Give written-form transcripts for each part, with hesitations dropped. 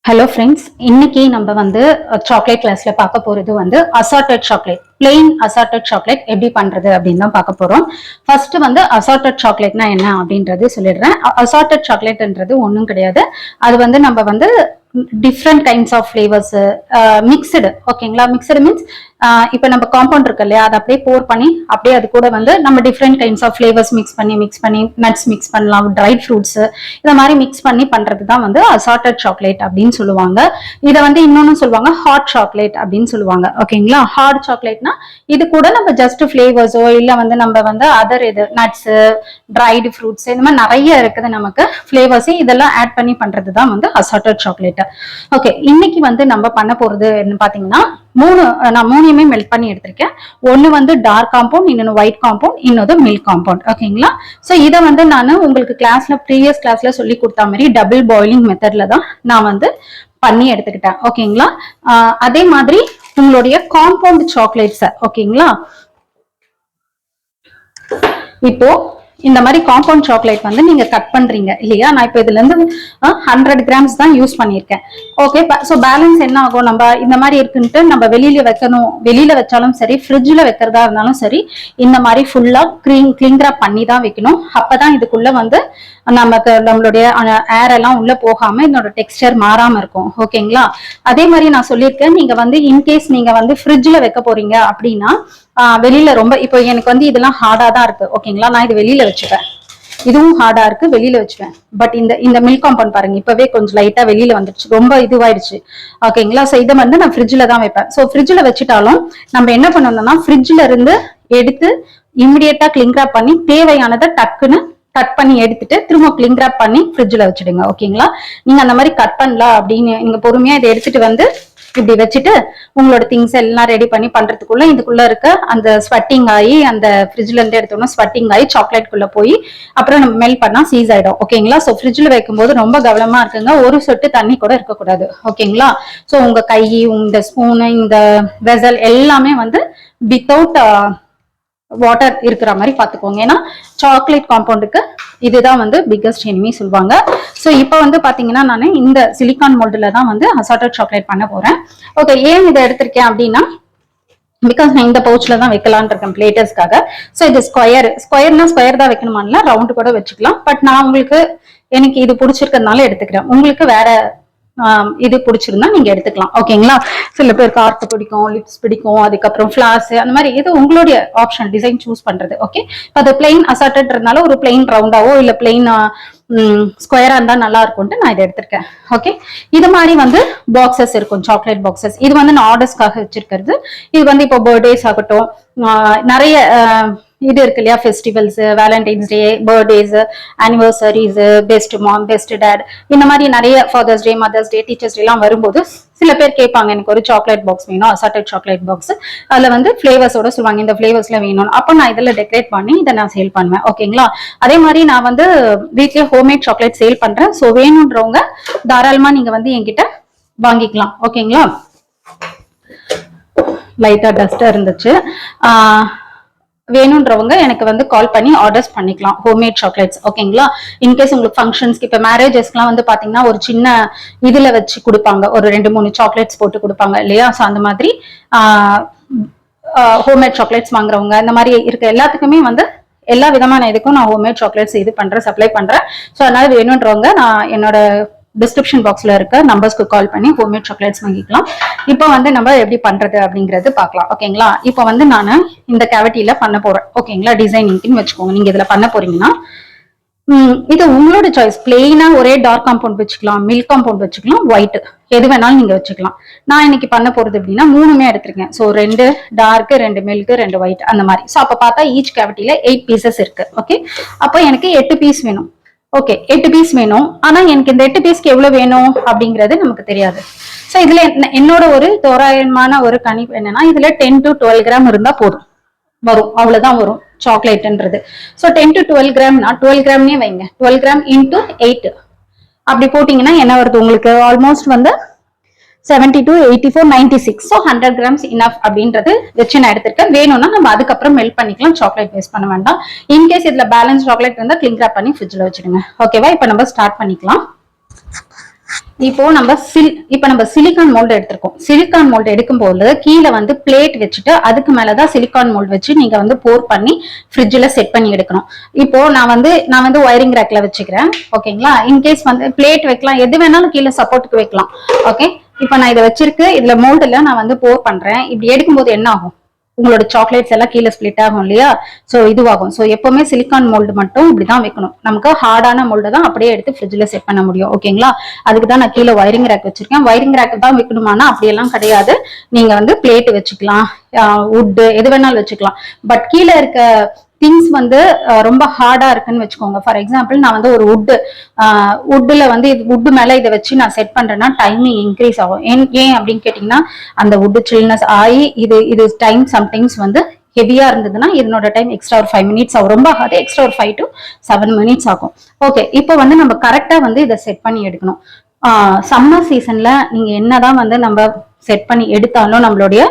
Hello friends, இன்னைக்கு நம்ம வந்து சாக்லேட் கிளாஸ்ல பார்க்க போறது வந்து assorted chocolate, plain assorted chocolate எப்படி பண்றது அப்படின்னு தான் பார்க்க போறோம். ஃபர்ஸ்ட் வந்து அசார்டட் சாக்லேட்னா என்ன அப்படின்றது சொல்லிடுறேன். அசார்டட் சாக்லேட்ன்றது ஒன்றும் கிடையாது. அது வந்து நம்ம வந்து different kinds of flavours mixed, ஓகேங்களா? மிக்சடு மீன்ஸ் இப்போ நம்ம காம்பவுண்ட் இருக்கு இல்லையா, அதை அப்படியே போர் பண்ணி அப்படியே அது கூட வந்து நம்ம different kinds of flavours mix பண்ணி நட்ஸ் மிக்ஸ் பண்ணலாம், ட்ரை ஃப்ரூட்ஸ் இந்த மாதிரி மிக்ஸ் பண்ணி பண்றது தான் வந்து அசார்டட் சாக்லேட் அப்படின்னு சொல்லுவாங்க. இதை வந்து இன்னொன்னு சொல்லுவாங்க ஹாட் சாக்லேட் அப்படின்னு சொல்லுவாங்க, ஓகேங்களா? ஹாட் சாக்லேட்னா இது கூட நம்ம ஜஸ்ட் ஃபிளேவர்ஸோ இல்ல வந்து நம்ம வந்து அதர் இது நட்ஸ், ட்ரைடு ஃப்ரூட்ஸ் இந்த மாதிரி நிறைய இருக்குது நமக்கு ஃபிளேவர்ஸ், இதெல்லாம் ஆட் பண்ணி பண்றது தான் வந்து அசார்டட் சாக்லேட். ஓகே, இன்னைக்கு வந்து நம்ம பண்ண போறது என்ன பாத்தீங்கன்னா, நான் மூணையுமே மெல்ட் பண்ணி எடுத்திருக்கேன். ஒன்னு வந்து டார்க் காம்பவுண்ட், இன்னொன்னு ஒயிட் காம்பவுண்ட், இன்னொரு மில்க் காம்பவுண்ட், ஓகேங்களா? சோ இதை வந்து நான் உங்களுக்கு ப்ரீவியஸ் கிளாஸ்ல சொல்லி கொடுத்த மாதிரி டபுள் பாயிலிங் மெத்தட்ல தான் நான் வந்து பண்ணி எடுத்துக்கிட்டேன், ஓகேங்களா? அதே மாதிரி உங்களுடைய காம்பவுண்ட் சாக்லேட்ஸ், ஓகேங்களா? இப்போ இந்த மாதிரி காம்பவுண்ட் சாக்லேட் வந்து நீங்க கட் பண்றீங்க இல்லையா? நான் இப்போ இதுல இருந்து 100 கிராம்ஸ் தான் யூஸ் பண்ணியிருக்கேன். ஓகே, ஸோ பேலன்ஸ் என்ன ஆகும், நம்ம இந்த மாதிரி இருக்குன்ட்டு நம்ம வெளியில வைக்கணும், வெளியில வச்சாலும் சரி ஃப்ரிட்ஜ்ல வைக்கிறதா இருந்தாலும் சரி இந்த மாதிரி ஃபுல்லா கிளிங் ராப் பண்ணி தான் வைக்கணும். அப்பதான் இதுக்குள்ள வந்து நம்மளுடைய ஏர் எல்லாம் உள்ள போகாம இதோட டெக்ஸ்டர் மாறாம இருக்கும், ஓகேங்களா? அதே மாதிரி நான் சொல்லியிருக்கேன், நீங்க வந்து இன்கேஸ் நீங்க வந்து ஃப்ரிட்ஜ்ல வைக்க போறீங்க அப்படின்னா வெளியில ரொம்ப இப்போ எனக்கு வந்து இதெல்லாம் ஹார்டா தான் இருக்கு, ஓகேங்களா? நான் இது வெளியில வச்சுப்பேன், இதுவும் ஹார்டா இருக்கு, வெளியில வச்சுப்பேன். பட் இந்த மில்க் காம்பவுண்ட் பாருங்க, இப்பவே கொஞ்சம் லைட்டா வெளியில வந்துருச்சு, ரொம்ப இதுவாயிடுச்சு, ஓகேங்களா? சோ இதை வந்து நான் ஃப்ரிட்ஜ்ல தான் வைப்பேன். சோ ஃப்ரிட்ஜ்ல வச்சுட்டாலும் நம்ம என்ன பண்ணணும்னா ஃப்ரிட்ஜ்ல இருந்து எடுத்து இமிடியேட்டா கிளிங் ராப் பண்ணி தேவையானதை டக்குன்னு கட் பண்ணி எடுத்துட்டு திரும்ப கிளிங் ராப் பண்ணி ஃப்ரிட்ஜ்ல வச்சுடுங்க, ஓகேங்களா? நீங்க அந்த மாதிரி கட் பண்ணலாம் அப்படின்னு நீங்க பொறுமையா இதை எடுத்துட்டு வந்து இப்படி வச்சுட்டு உங்களோட திங்ஸ் எல்லாம் ரெடி பண்ணி பண்றதுக்குள்ள இதுக்குள்ள இருக்க அந்த ஸ்வெட்டிங் ஆகி அந்த ஃப்ரிட்ஜ்ல இருந்து எடுத்தோம்னா ஸ்வெட்டிங் ஆகி சாக்லேட் குள்ள போய் அப்புறம் நம்ம மெல்ட் பண்ணா சீஸ் ஆயிடும், ஓகேங்களா? சோ ஃப்ரிட்ஜ்ல வைக்கும்போது ரொம்ப கவனமா இருக்குங்க, ஒரு சொட்டு தண்ணி கூட இருக்கக்கூடாது, ஓகேங்களா? சோ உங்க கை, இந்த ஸ்பூனு, இந்த வெசல் எல்லாமே வந்து வித்தவுட் வாட்டர் இருக்கிற மாதிரி பாத்துக்கோங்க. ஏன்னா சாக்லேட் காம்பவுண்டுக்கு இதுதான் வந்து பிக்கஸ்ட் எனிமி சொல்லுவாங்க. ஸோ இப்போ வந்து பாத்தீங்கன்னா நான் இந்த சிலிகான் மோல்டுல தான் வந்து அசார்டட் சாக்லேட் பண்ண போறேன். ஓகே, ஏன் இதை எடுத்திருக்கேன் அப்படின்னா பிகாஸ் நான் இந்த பவுச்ல தான் வைக்கலான் இருக்கேன் பிளேட்டர்ஸ்க்காக. ஸோ இது ஸ்கொயர்னா ஸ்கொயர் தான் வைக்கணுமான்ல, ரவுண்டு கூட வச்சுக்கலாம். பட் நான் உங்களுக்கு எனக்கு இது பிடிச்சிருக்கிறதுனால எடுத்துக்கிறேன். உங்களுக்கு வேற இது பிடிச்சிருந்தா நீங்க எடுத்துக்கலாம், ஓகேங்களா? சில பேருக்கு ஆர்ட் பிடிக்கும், லிப்ஸ் பிடிக்கும், அதுக்கப்புறம் ஃபிளார்ஸ் அந்த மாதிரி இது உங்களுடைய ஆப்ஷன், டிசைன் சூஸ் பண்றது, ஓகே? அது பிளெயின் அசார்டட்னால ஒரு பிளெயின் ரவுண்டாவோ இல்ல பிளெயின் ஸ்கொயரா இருந்தா நல்லா இருக்கும்ட்டு நான் இதை எடுத்திருக்கேன், ஓகே? இது மாதிரி வந்து பாக்ஸஸ் இருக்கும், சாக்லேட் பாக்ஸஸ். இது வந்து நான் ஆர்டர்ஸ்க்காக வச்சிருக்கிறது. இது வந்து இப்போ பர்த்டேஸ் ஆகட்டும், நிறைய இது இருக்கு இல்லையா, festivals, valentine's day, birthdays, anniversaries, best mom, best dad, இந்த மாதிரி நிறைய father's day, mother's day, teachers day எல்லாம் வரும்போது சில பேர் கேட்பாங்க, எனக்கு ஒரு சாக்லேட் பாக்ஸ் வேணும், அசார்டட் சாக்லேட் பாக்ஸ். அதுல வந்து ஃபிளேவர்ஸோட சொல்லுவாங்க, இந்த ஃபிளேவர்ஸ்ல வேணும். அப்போ நான் இதுல டெக்கரேட் பண்ணி இதை நான் சேல் பண்ணுவேன், ஓகேங்களா? அதே மாதிரி நான் வந்து வீட்லயே ஹோம்மேட் சாக்லேட் சேல் பண்றேன். ஸோ வேணும்ன்றவங்க தாராளமா நீங்க வந்து என்கிட்ட வாங்கிக்கலாம், ஓகேங்களா? லைட்டா டஸ்டா இருந்துச்சு. வேணும்ன்றவங்க எனக்கு வந்து கால் பண்ணி ஆர்டர்ஸ் பண்ணிக்கலாம், ஹோம்மேட் சாக்லேட்ஸ், ஓகேங்களா? இன்கேஸ் உங்களுக்கு ஃபங்க்ஷன்ஸ்க்கு இப்போ மேரேஜஸ்க்குலாம் வந்து பாத்தீங்கன்னா ஒரு சின்ன இதுல வச்சு கொடுப்பாங்க, ஒரு 2-3 சாக்லேட்ஸ் போட்டு கொடுப்பாங்க இல்லையா? ஸோ அந்த மாதிரி ஹோம்மேட் சாக்லேட்ஸ் வாங்குறவங்க இந்த மாதிரி இருக்க எல்லாத்துக்குமே வந்து எல்லா விதமான இதுக்கும் நான் ஹோம்மேட் சாக்லேட்ஸ் இது பண்றேன், சப்ளை பண்றேன். ஸோ அதனால வேணும்ன்றவங்க நான் என்னோட டிஸ்கிரிப்ஷன் பாக்ஸ்ல இருக்க நம்பர்ஸ்க்கு கால் பண்ணி ஹோம்மேட் சாக்லேட்ஸ் வாங்கிக்கலாம். இப்போ வந்து நம்ம எப்படி பண்றது அப்படிங்கறது பாக்கலாம், ஓகேங்களா? இப்போ வந்து நான் இந்த கேவிட்டியில பண்ண போறேன், ஓகேங்களா? டிசைனிங்னு வச்சுக்கோங்க. நீங்க இதுல பண்ண போறீங்கன்னா இது உங்களோட சாய்ஸ். பிளெயினா ஒரே டார்க் காம்பவுண்ட் வச்சுக்கலாம், மில்க் காம்பவுண்ட் வச்சுக்கலாம், ஒயிட் எது வேணாலும் நீங்க வச்சுக்கலாம். நான் இன்னைக்கு பண்ண போறது அப்படின்னா 3மே எடுத்திருக்கேன். ஸோ 2 டார்க், 2 மில்க், 2 ஒயிட் அந்த மாதிரி. ஸோ அப்ப பார்த்தா ஈச் கேவிட்டியில 8 பீசஸ் இருக்கு, ஓகே? அப்போ எனக்கு 8 பீஸ் வேணும், ஓகே? 8 பீஸ் வேணும். ஆனா எனக்கு இந்த 8 பீஸ்க்கு எவ்வளவு வேணும் அப்படிங்கிறது நமக்கு தெரியாது. ஸோ இதுல என்னோட ஒரு தோராயமான ஒரு கணிப்பு என்னன்னா, இதுல 10 to 12 கிராம் இருந்தா போதும், வரும், அவ்வளவுதான் வரும் சாக்லேட்ன்றது. ஸோ 10 to 12 கிராம்னா 12 கிராம்னே வைங்க, 12 கிராம் இன்டூ 8 அப்படி போட்டீங்கன்னா என்ன வருது உங்களுக்கு? ஆல்மோஸ்ட் வந்து 70 to 84, 96. ஸோ 100 கிராம்ஸ் இனஃப் அப்படின்றது வச்சு நான் எடுத்திருக்கேன். வேணும்னா நம்ம அதுக்கப்புறம் மெல்ட் பண்ணிக்கலாம், சாக்லேட் வேஸ்ட் பண்ண வேண்டாம். இன்கேஸ் இதுல பேலன்ஸ் சாக்லேட் இருந்தா கிளிங் ராப் பண்ணி ஃப்ரிட்ஜ்ல வச்சிடுங்க, ஓகேவா? இப்போ நம்ம ஸ்டார்ட் பண்ணிக்கலாம். இப்போ நம்ம சிலிக்கான் மோல்டு எடுத்திருக்கோம். சிலிக்கான் மோல்டு எடுக்கும் போது கீழே வந்து பிளேட் வச்சுட்டு அதுக்கு மேலதான் சிலிக்கான் மோல்டு வச்சு நீங்க வந்து போர் பண்ணி ஃப்ரிட்ஜ்ல செட் பண்ணி எடுக்கணும். இப்போ நான் வந்து ஒயரிங் ரேக்ல வச்சுக்கிறேன். ஓகேங்களா? இன்கேஸ் வந்து பிளேட் வைக்கலாம், எது வேணாலும் கீழே சப்போர்ட்டுக்கு வைக்கலாம். ஓகே, இப்போ நான் இதை வச்சிருக்கு, இதுல மோல்டுல நான் வந்து போர் பண்றேன். இப்படி எடுக்கும்போது என்ன ஆகும்? உங்களோட சாக்லேட்ஸ் எல்லாம் கீழே ஸ்பிளிட் ஆகும் இல்லையா? சோ இதுவாகும். சோ எப்பவுமே சிலிக்கான் மோல்டு மட்டும் இப்படிதான் வைக்கணும். நமக்கு ஹார்டான மோல்டு தான் அப்படியே எடுத்து ஃப்ரிட்ஜ்ல செட் பண்ண முடியும். ஓகேங்களா? அதுக்கு தான் நான் கீழே ஒயரிங் ரேக் வச்சிருக்கேன். ஒயரிங் ரேக் தான் வைக்கணுமானா அப்படியெல்லாம் கிடையாது. நீங்க வந்து பிளேட் வச்சுக்கலாம், வுட் எது வேணாலும் வச்சுக்கலாம். பட் கீழே இருக்க திங்ஸ் வந்து ரொம்ப ஹார்டா இருக்குன்னு வச்சுக்கோங்க. ஃபார் எக்ஸாம்பிள் நான் வந்து ஒரு வுட்ல வந்து வுட் மேல இதை வச்சு நான் செட் பண்றேன்னா டைமிங் இன்க்ரீஸ் ஆகும். ஏன் அப்படின்னு கேட்டீங்கன்னா, அந்த வுட் சில்னஸ் ஆகி இது டைம் சம்டைம்ஸ் வந்து ஹெவியா இருந்ததுன்னா இதனோட டைம் எக்ஸ்ட்ரா ஒரு 5 மினிட்ஸ் ஆகும். ரொம்ப ஹார்ட் எக்ஸ்ட்ரா ஒரு 5 to 7 மினிட்ஸ் ஆகும். ஓகே, இப்போ வந்து நம்ம கரெக்டா வந்து இதை செட் பண்ணி எடுக்கணும். சம்மர் சீசன்ல நீங்க என்னதான் வந்து நம்ம செட் பண்ணி எடுத்தாலும் நம்மளுடைய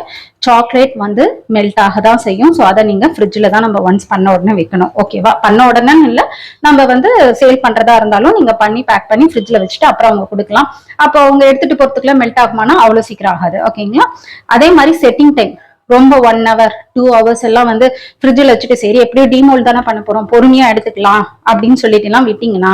சாக்லேட் வந்து மெல்ட் ஆக தான் செய்யும். ஸோ அதை நீங்க ஃப்ரிட்ஜில் தான் நம்ம ஒன்ஸ் பண்ண உடனே வைக்கணும். ஓகேவா? பண்ண உடனே இல்லை, நம்ம வந்து சேல் பண்றதா இருந்தாலும் நீங்க பண்ணி பேக் பண்ணி ஃப்ரிட்ஜில் வச்சுட்டு அப்புறம் அவங்க கொடுக்கலாம். அப்போ அவங்க எடுத்துட்டு போறதுக்குள்ள மெல்ட் ஆகுமானா அவ்வளவு சீக்கிரம் ஆகாது. ஓகேங்களா? அதே மாதிரி செட்டிங் டைம் ரொம்ப 1 hour 2 hours எல்லாம் வந்து ஃப்ரிட்ஜில் வச்சுட்டு சரி எப்படியும் டிமோல்ட் தானே பண்ண போறோம், பொறுமையா எடுத்துக்கலாம் அப்படின்னு சொல்லிட்டு எல்லாம் விட்டீங்கன்னா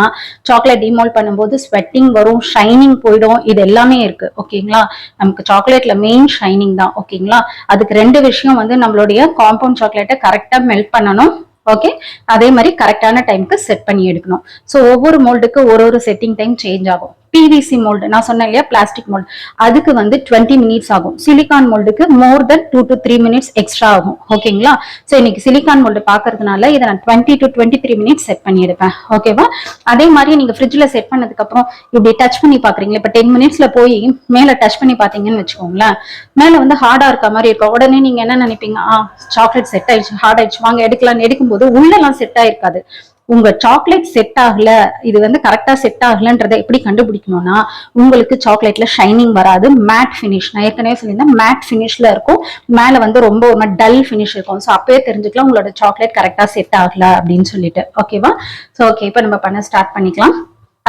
சாக்லேட் டிமோல்ட் பண்ணும்போது ஸ்வெட்டிங் வரும், ஷைனிங் போயிடும். இது எல்லாமே இருக்கு. ஓகேங்களா? நமக்கு சாக்லேட்ல மெயின் ஷைனிங் தான். ஓகேங்களா? அதுக்கு 2 விஷயம் வந்து நம்மளுடைய காம்பவுண்ட் சாக்லேட்டை கரெக்டா மெல்ட் பண்ணணும். ஓகே, அதே மாதிரி கரெக்டான டைமுக்கு செட் பண்ணி எடுக்கணும். ஸோ ஒவ்வொரு மோல்டுக்கு ஒரு செட்டிங் டைம் சேஞ்ச் ஆகும். பிவிசி மோல்டு நான் சொன்னேன் இல்லையா, பிளாஸ்டிக் மோல்டு, அதுக்கு வந்து 20 மினிட்ஸ் ஆகும். சிலிகான் மோல்டுக்கு more then 2 to 3 minutes extra ஆகும். ஓகேங்களா? ஸோ இன்னைக்கு சிலிகான் மோல்டு பாக்குறதுனால இதை நான் 20 to 23 மினிட்ஸ் செட் பண்ணி எடுப்பேன். ஓகேவா? அதே மாதிரி நீங்க ஃப்ரிட்ஜ்ல செட் பண்ணதுக்கு அப்புறம் இப்படி டச் பண்ணி பாக்குறீங்களா, இப்ப 10 மினிட்ஸ்ல போய் மேல டச் பண்ணி பாத்தீங்கன்னு வச்சுக்கோங்களேன், மேல வந்து ஹார்டா இருக்க மாதிரி இருக்கும். உடனே நீங்க என்ன நினைப்பீங்க, சாக்லேட் செட் ஆயிடுச்சு, ஹார்ட் ஆயிடுச்சு, வாங்க எடுக்கலாம்னு எடுக்கும்போது உள்ளெல்லாம் செட் ஆயிருக்காது. உங்க சாக்லேட் செட் ஆகல, இது வந்து கரெக்டா செட் ஆகலன்றதை எப்படி கண்டுபிடிக்கணும்னா, உங்களுக்கு சாக்லேட்ல ஷைனிங் வராது, மேட் பினிஷ். நான் ஏற்கனவே சொல்லியிருந்தேன், மேட் பினிஷ்ல இருக்கும், மேல வந்து ரொம்ப ஒரு டல் பினிஷ் இருக்கும். ஸோ அப்பயே தெரிஞ்சுக்கலாம் உங்களோட சாக்லேட் கரெக்டா செட் ஆகல அப்படின்னு சொல்லிட்டு. ஓகேவா? ஸோ ஓகே, இப்போ நம்ம பண்ண ஸ்டார்ட் பண்ணிக்கலாம்.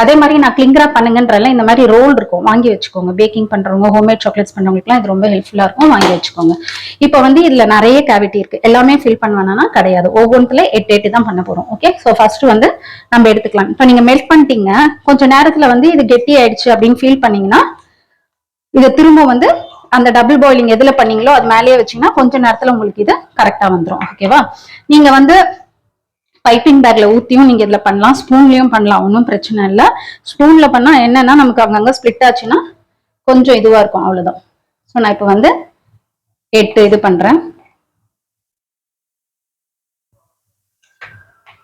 அதே மாதிரி நான் கிளிங்கரா பண்ணுங்கன்றல இந்த மாதிரி ரோல் இருக்கும், வாங்கி வச்சுக்கோங்க. பேக்கிங் பண்றவங்க, ஹோம்மேட் சாக்லேட்ஸ் பண்றவங்களுக்குலாம் இது ரொம்ப ஹெல்ப்ஃபுல்லா இருக்கும், வாங்கி வச்சுக்கோங்க. இப்போ வந்து இதுல நிறைய கேவிட்டி இருக்கு, எல்லாமே ஃபில் பண்ணுவேன்னா கிடையாது, ஒவ்வொன்றுல 8 தான் பண்ண போறோம். ஓகே, ஸோ ஃபர்ஸ்ட் வந்து நம்ம எடுத்துக்கலாம். இப்போ நீங்க மெல்ட் பண்ணிட்டீங்க, கொஞ்சம் நேரத்துல வந்து இது கெட்டி ஆயிடுச்சு அப்படின்னு ஃபீல் பண்ணீங்கன்னா இதை திரும்ப வந்து அந்த டபுள் பாயிலிங் எதுல பண்ணீங்களோ அது மேலேயே வச்சீங்கன்னா கொஞ்ச நேரத்துல உங்களுக்கு இது கரெக்டா வந்துடும். ஓகேவா? நீங்க வந்து பைப்பிங் பேக்ல ஊத்தியும் நீங்க இதுல பண்ணலாம், ஸ்பூன்லயும் பண்ணலாம், ஒன்றும் பிரச்சனை இல்லை. ஸ்பூன்ல பண்ணா என்னன்னா நமக்கு அங்கங்க ஸ்பிளிட் ஆச்சுன்னா கொஞ்சம் இதுவா இருக்கும், அவ்வளவுதான். ஸோ நான் இப்போ வந்து 8 இது பண்றேன்.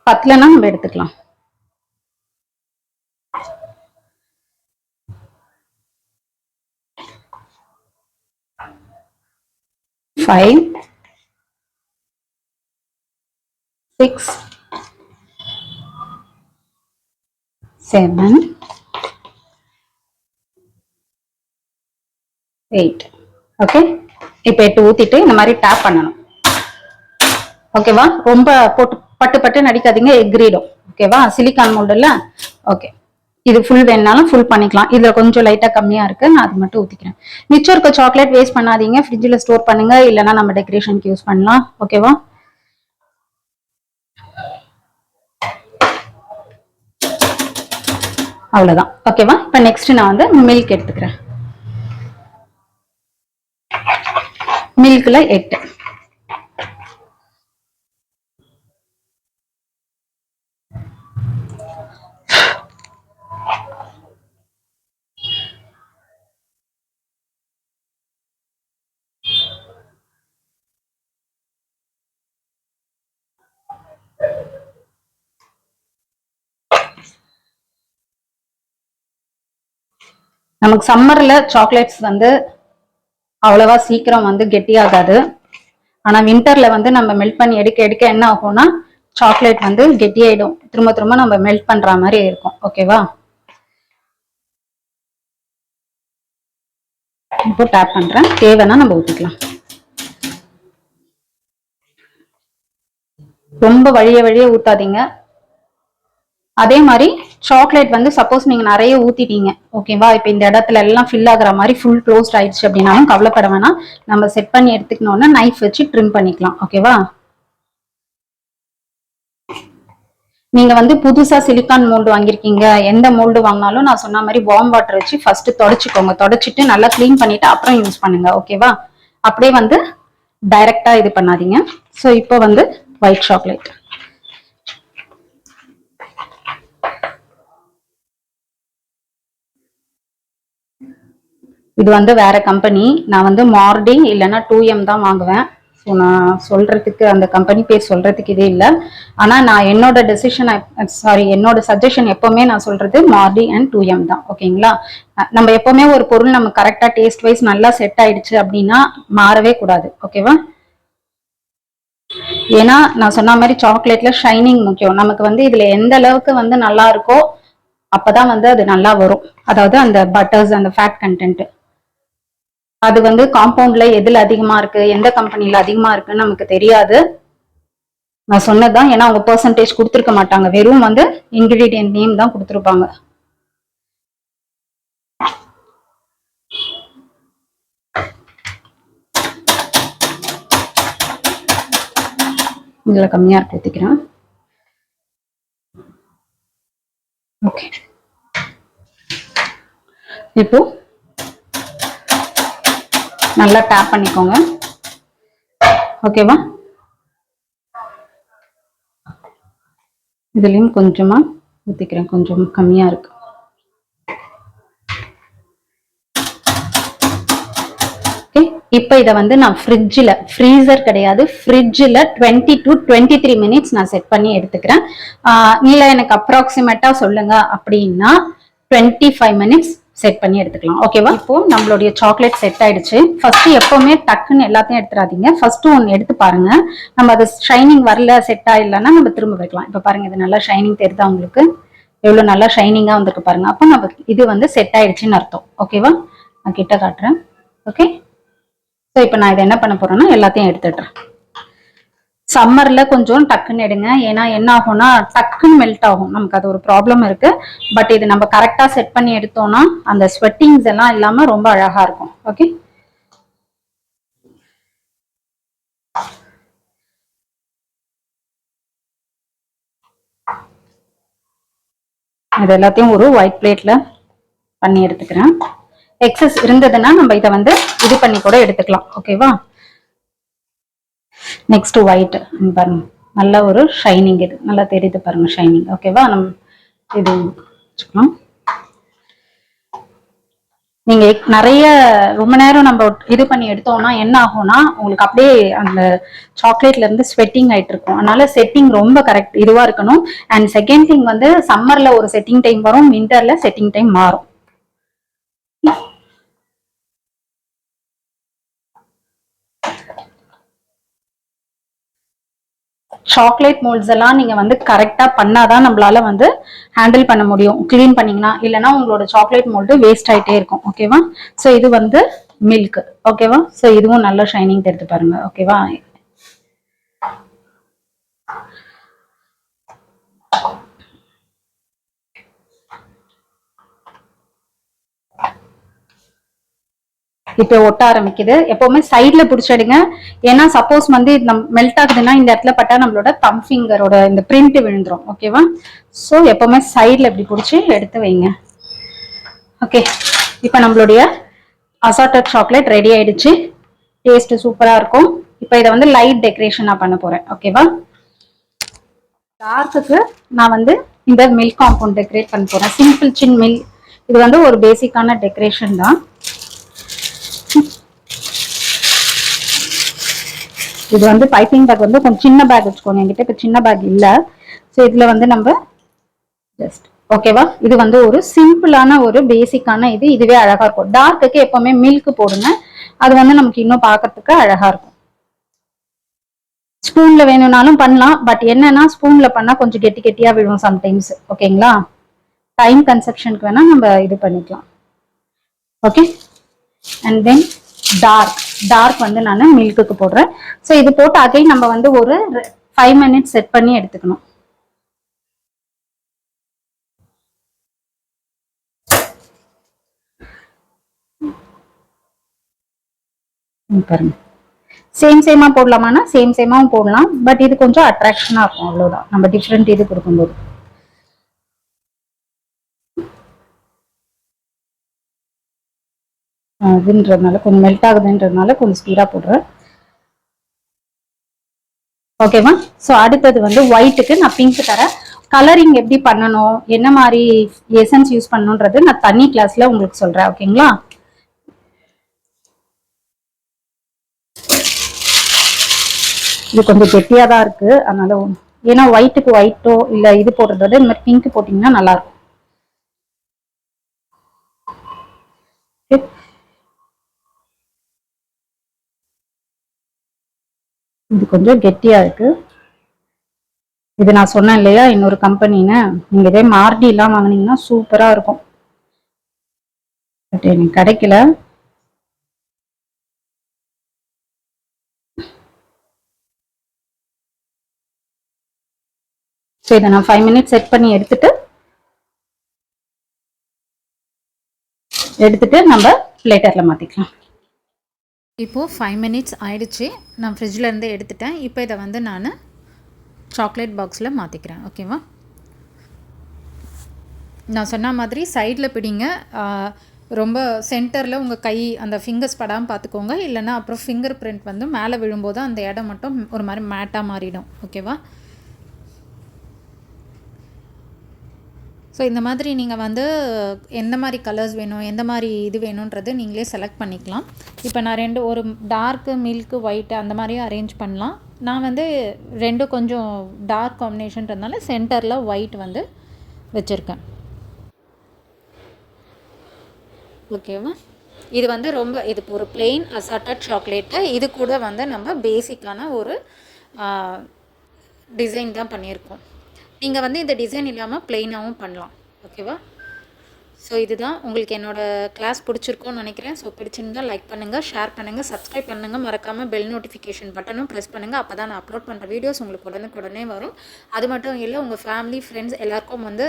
10லனா நம்ம எடுத்துக்கலாம். 5 6 7 8. ஓகே, இப்போ 8 ஊத்திட்டு இந்த மாதிரி டேப் பண்ணணும். ஓகேவா? ரொம்ப போட்டு பட்டு பட்டு நடிக்காதீங்க, எக்ரீடும். ஓகேவா? சிலிக்கான் மோல்டுல. ஓகே, இது ஃபுல் வேணாலும் ஃபுல் பண்ணிக்கலாம். இதுல கொஞ்சம் லைட்டா கம்மியா இருக்கு, நான் அது மட்டும் ஊத்திக்கிறேன். மிச்சம் இருக்க சாக்லேட் வேஸ்ட் பண்ணாதீங்க, ஃப்ரிட்ஜ்ல ஸ்டோர் பண்ணுங்க, இல்லைன்னா நம்ம டெக்கரேஷனுக்கு யூஸ் பண்ணலாம். ஓகேவா? அவ்வளவுதான். ஓகேவா? இப்ப நெக்ஸ்ட் நான் வந்து மில்க் எடுத்துக்கிறேன். மில்க்ல 8. நமக்கு சம்மர்ல சாக்லேட்ஸ் வந்து அவ்வளவா சீக்கிரம் வந்து கெட்டியாகாது. ஆனா வின்டர்ல வந்து நம்ம மெல்ட் பண்ணி எடுக்க எடுக்க என்ன ஆகும்னா சாக்லேட் வந்து கெட்டியாயிடும், திரும்ப திரும்ப நம்ம மெல்ட் பண்ற மாதிரி இருக்கும். ஓகேவா? இப்போ டேப் பண்றேன், தேவைன்னா நம்ம ஊத்திக்கலாம். ரொம்ப வழிய வழிய ஊத்தாதீங்க. அதே மாதிரி சாக்லேட் வந்து சப்போஸ் நீங்க நிறைய ஊத்திட்டீங்க ஓகேவா, இப்ப இந்த இடத்துல எல்லாம் ஃபில் ஆகுற மாதிரி ஃபுல் க்ளோஸ்ட் ஆயிடுச்சு அப்படின்னாலும் கவலைப்பட வேணாம், நம்ம செட் பண்ணி எடுத்துக்கணும்னா நைஃப் வச்சு ட்ரிம் பண்ணிக்கலாம். ஓகேவா, நீங்க வந்து புதுசா சிலிக்கான் மோல்டு வாங்கிருக்கீங்க, எந்த மோல்டு வாங்கினாலும் நான் சொன்ன மாதிரி வார்ம் வாட்டர் வச்சு ஃபர்ஸ்ட் தொடச்சுக்கோங்க, தொடச்சிட்டு நல்லா கிளீன் பண்ணிட்டு அப்புறம் யூஸ் பண்ணுங்க. ஓகேவா, அப்படியே வந்து டைரக்டா இது பண்ணாதீங்க. ஸோ இப்போ வந்து ஒயிட் சாக்லேட், இது வந்து வேற கம்பெனி, நான் வந்து மார்டி இல்லைன்னா 2M தான் வாங்குவேன். ஸோ நான் சொல்றதுக்கு அந்த கம்பெனி பேர் சொல்றதுக்கு இதே இல்லை. ஆனா நான் என்னோட டெசிஷன் சாரி என்னோட சஜஷன் எப்பவுமே நான் சொல்றது மார்டி அண்ட் 2M தான். ஓகேங்களா, நம்ம எப்பவுமே ஒரு பொருள் நம்ம கரெக்டா டேஸ்ட் வைஸ் நல்லா செட் ஆயிடுச்சு அப்படின்னா மாறவே கூடாது. ஓகேவா, ஏன்னா நான் சொன்ன மாதிரி சாக்லேட்ல ஷைனிங் முக்கியம். நமக்கு வந்து இதுல எந்த அளவுக்கு வந்து நல்லா இருக்கோ அப்பதான் வந்து அது நல்லா வரும். அதாவது அந்த பட்டர்ஸ் அந்த ஃபேட் கண்டென்ட் அது வந்து காம்பவுண்ட்ல எதுல அதிகமா இருக்கு, எந்த கம்பெனில அதிகமா இருக்குன்னு நமக்கு தெரியாது. நான் சொன்னதுதான், ஏன்னா அவங்க பெர்சன்டேஜ் கொடுத்துருக்க மாட்டாங்க, வெறும் வந்து இன்கிரீடியன்ட் நேம் தான் கொடுத்துருப்பாங்க. இதுல கம்மியா இருக்கு ஊத்திக்கிறேன். ஓகே, இப்போ நல்லா டேப் பண்ணிக்கோங்க. ஓகேவா, இதுலயும் கொஞ்சமா ஊத்திக்கிறேன், கொஞ்சம் கம்மியா இருக்கு. இப்போ இதை வந்து நான் ஃப்ரிட்ஜில், ஃப்ரீசர் கிடையாது, ஃப்ரிட்ஜில் 20 to 23 மினிட்ஸ் நான் செட் பண்ணி எடுத்துக்கிறேன். இல்லை எனக்கு அப்ராக்சிமேட்டா சொல்லுங்க அப்படின்னா 25 மினிட்ஸ் செட் பண்ணி எடுத்துக்கலாம். ஓகேவா, இப்போ நம்மளுடைய சாக்லேட் செட் ஆயிடுச்சு. ஃபர்ஸ்ட் எப்பவுமே டக்குன்னு எல்லாத்தையும் எடுத்துடாதீங்க, ஃபர்ஸ்ட் ஒன்று எடுத்து பாருங்க. நம்ம அது ஷைனிங் வரல, செட் ஆயிடலன்னா நம்ம திரும்ப வைக்கலாம். இப்போ பாருங்க, இது நல்லா ஷைனிங் தெரியுதா உங்களுக்கு, எவ்வளவு நல்லா ஷைனிங்கா வந்துருக்கு பாருங்க. அப்போ நம்ம இது வந்து செட் ஆயிடுச்சுன்னு அர்த்தம். ஓகேவா, நான் கிட்ட காட்டுறேன். ஓகே, ஸோ இப்போ நான் இதை என்ன பண்ண போறேன்னா எல்லாத்தையும் எடுத்துடுறேன். சம்மர்ல கொஞ்சம் டக்குன்னு எடுங்க, ஏன்னா என்ன ஆகும்னா டக்குன்னு மெல்ட் ஆகும், நமக்கு அது ஒரு ப்ராப்ளம் இருக்கு. பட் இது நம்ம கரெக்டா செட் பண்ணி எடுத்தோம்னா அந்த ஸ்வெட்டிங்ஸ் எல்லாம் இல்லாம ரொம்ப அழகா இருக்கும். ஓகே, இது எல்லாத்தையும் ஒரு ஒயிட் பிளேட்ல பண்ணி எடுத்துக்கிறேன். எக்ஸஸ் இருந்ததுன்னா நம்ம இதை வந்து இது பண்ணி கூட எடுத்துக்கலாம். ஓகேவா, நெக்ஸ்ட் ஒயிட் பாருங்க, நல்ல ஒரு ஷைனிங், இது நல்லா தெரியுது பாருங்க ஷைனிங். ஓகேவா, நம்ம இது வச்சுக்கலாம். நீங்க நிறைய ரொம்ப நேரம் நம்ம இது பண்ணி எடுத்தோம்னா என்ன ஆகும்னா உங்களுக்கு அப்படியே அந்த சாக்லேட்ல இருந்து ஸ்வெட்டிங் ஆயிட்டு இருக்கும். அதனால செட்டிங் ரொம்ப கரெக்ட் இதுவா இருக்கணும். அண்ட் செகண்ட் திங் வந்து சம்மர்ல ஒரு செட்டிங் டைம் வரும், விண்டர்ல செட்டிங் டைம் மாறும். சாக்லேட் மோல்ட்ஸ் எல்லாம் நீங்க வந்து கரெக்டா பண்ணாதான் நம்மளால வந்து ஹேண்டில் பண்ண முடியும். கிளீன் பண்ணீங்கன்னா, இல்லைன்னா உங்களோட சாக்லேட் மோல்டு வேஸ்ட் ஆயிட்டே இருக்கும். ஓகேவா, ஸோ இது வந்து மில்க். ஓகேவா, ஸோ இதுவும் நல்ல ஷைனிங் தெரிஞ்சு பாருங்க. ஓகேவா, இப்போ ஒட்ட ஆரம்பிக்குது. எப்பவுமே சைட்ல பிடிச்சிடுங்க, ஏன்னா சப்போஸ் வந்து மெல்ட் ஆகுதுன்னா இந்த இடத்துல பட்டா நம்மளோட தம் ஃபிங்கரோட இந்த பிரிண்ட் விழுந்துரும். ஓகேவா, ஸோ எப்பவுமே சைட்ல இப்படி பிடிச்சி எடுத்து வைங்க. ஓகே, இப்போ நம்மளுடைய அசார்டட் சாக்லேட் ரெடி ஆயிடுச்சு. டேஸ்ட் சூப்பரா இருக்கும். இப்போ இதை வந்து லைட் டெக்கரேஷனா பண்ண போறேன். ஓகேவா, டார்க்குக்கு நான் வந்து இந்த மில்க் காம்பவுண்ட் டெக்கரேட் பண்ண போறேன். சிம்பிள் சின் மில்க், இது வந்து ஒரு பேசிக்கான டெக்கரேஷன் தான். இது வந்து பைப்பிங் பேக் வந்து கொஞ்சம் சின்ன பேக் வச்சுக்கோங்க, என்கிட்ட இப்போ சின்ன பேக் இல்லை. ஸோ இதுல வந்து நம்ம ஜஸ்ட் ஓகேவா, இது வந்து ஒரு சிம்பிளான ஒரு பேசிக்கான இது, இதுவே அழகா இருக்கும். டார்க்குக்கு எப்பவுமே மில்க் போடுங்க, அது வந்து நமக்கு இன்னும் பார்க்கறதுக்கு அழகா இருக்கும். ஸ்பூன்ல வேணும்னாலும் பண்ணலாம், பட் என்னன்னா ஸ்பூன்ல பண்ணா கொஞ்சம் கெட்டி கெட்டியா விழும் சம்டைம்ஸ். ஓகேங்களா, டைம் கன்சப்ஷனுக்கு வேணா நம்ம இது பண்ணிக்கலாம். ஓகே, அண்ட் தென் டார்க் வந்து நான் மில்க்குக்கு போடுறேன். ஸோ இது போட்டு அகைன் நம்ம வந்து ஒரு 5 மினிட்ஸ் செட் பண்ணி எடுத்துக்கணும். பாருங்க. சேமாக போடலாமான்னா சேமாவும் போடலாம். பட் இது கொஞ்சம் அட்ராக்ஷனாக இருக்கும், அவ்வளோதான். நம்ம டிஃப்ரெண்ட் இது கொடுக்கும்போது. இதுன்றதுனால கொஞ்சம் மெல்ட் ஆகுதுன்றதுனால கொஞ்சம் ஸ்பீடாக போடுறேன். ஓகேவா? ஸோ அடுத்தது வந்து ஒயிட்டுக்கு நான் பிங்க் தரேன். கலரிங் எப்படி பண்ணணும், என்ன மாதிரி எசன்ஸ் யூஸ் பண்ணணுன்றது நான் தனி கிளாஸ்ல உங்களுக்கு சொல்றேன். ஓகேங்களா? இது கொஞ்சம் கெட்டியாக தான் இருக்கு, அதனால ஏன்னா ஒயிட்டுக்கு ஒயிட்டோ இல்லை இது போடுறதோட இந்த மாதிரி பிங்க் போட்டிங்கன்னா நல்லா இருக்கும். இது கொஞ்சம் கெட்டியா இருக்கு. இது நான் சொன்னேன் இல்லையா, இன்னொரு கம்பெனின்னு. நீங்க இதே மார்டி எல்லாம் வாங்கினீங்கன்னா சூப்பரா இருக்கும். பட் எனக்கு கிடைக்கல. ஸோ இதை நான் 5 மினிட்ஸ் செட் பண்ணி எடுத்துட்டு நம்ம பிளேட்டர்ல மாத்திக்கலாம். இப்போது 5 மினிட்ஸ் ஆயிடுச்சு. நான் ஃப்ரிட்ஜில் இருந்து எடுத்துட்டேன். இப்போ இதை வந்து நான் சாக்லேட் பாக்ஸில் மாற்றிக்கிறேன். ஓகேவா? நான் சொன்ன மாதிரி சைடில் பிடிங்க. ரொம்ப சென்டரில் உங்கள் கை அந்த ஃபிங்கர்ஸ் படாமல் பார்த்துக்கோங்க. இல்லைன்னா அப்புறம் ஃபிங்கர் பிரிண்ட் வந்து மேலே விழும்போது அந்த இடம் மட்டும் ஒரு மாதிரி மேட்டாக மாறிடும். ஓகேவா? ஸோ இந்த மாதிரி நீங்கள் வந்து எந்த மாதிரி கலர்ஸ் வேணும், எந்த மாதிரி இது வேணுன்றது நீங்களே செலக்ட் பண்ணிக்கலாம். இப்போ நான் ஒரு டார்க்கு மில்க்கு ஒயிட்டு அந்த மாதிரியும் அரேஞ்ச் பண்ணலாம். நான் வந்து ரெண்டும் கொஞ்சம் டார்க் காம்பினேஷன்றதுனால சென்டரில் ஒயிட் வந்து வச்சுருக்கேன். ஓகேவா? இது வந்து இது ஒரு பிளெயின் அசார்டட் சாக்லேட்டு. இது கூட வந்து நம்ம பேசிக்கான ஒரு டிசைன் தான் பண்ணியிருக்கோம். நீங்கள் வந்து இந்த டிசைன் இல்லாமல் பிளெயினாகவும் பண்ணலாம். ஓகேவா? ஸோ இதுதான். உங்களுக்கு என்னோடய கிளாஸ் பிடிச்சிருக்கும்னு நினைக்கிறேன். ஸோ பிடிச்சிருந்தா லைக் பண்ணுங்கள், ஷேர் பண்ணுங்கள், சப்ஸ்கிரைப் பண்ணுங்கள். மறக்காமல் பெல் நோட்டிஃபிகேஷன் பட்டனும் ப்ரெஸ் பண்ணுங்கள். அப்போ தான் நான் அப்லோட் பண்ணுற வீடியோஸ் உங்களுக்கு உடனே வரும். அது மட்டும் இல்லை, உங்கள் ஃபேமிலி ஃப்ரெண்ட்ஸ் எல்லாருக்கும் வந்து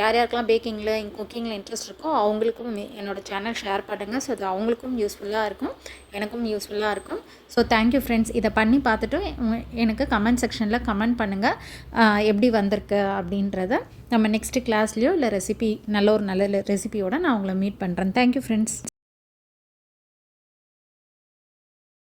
யார் யாருக்கெல்லாம் பேக்கிங்கில் குக்கிங்கில் இன்ட்ரெஸ்ட் இருக்கோ அவங்களுக்கும் என்னோடய சேனல் ஷேர் பண்ணுங்கள். ஸோ அது அவங்களுக்கும் யூஸ்ஃபுல்லாக இருக்கும், எனக்கும் யூஸ்ஃபுல்லாக இருக்கும். So thank you friends. இதை பண்ணி பார்த்துட்டு எனக்கு கமெண்ட் செக்ஷனில் கமெண்ட் பண்ணுங்கள் எப்படி வந்திருக்கு அப்படின்றத. நம்ம நெக்ஸ்ட்டு கிளாஸ்லேயோ இல்லை நல்ல ரெசிபியோடு நான் உங்களை மீட் பண்ணுறேன். Thank you friends.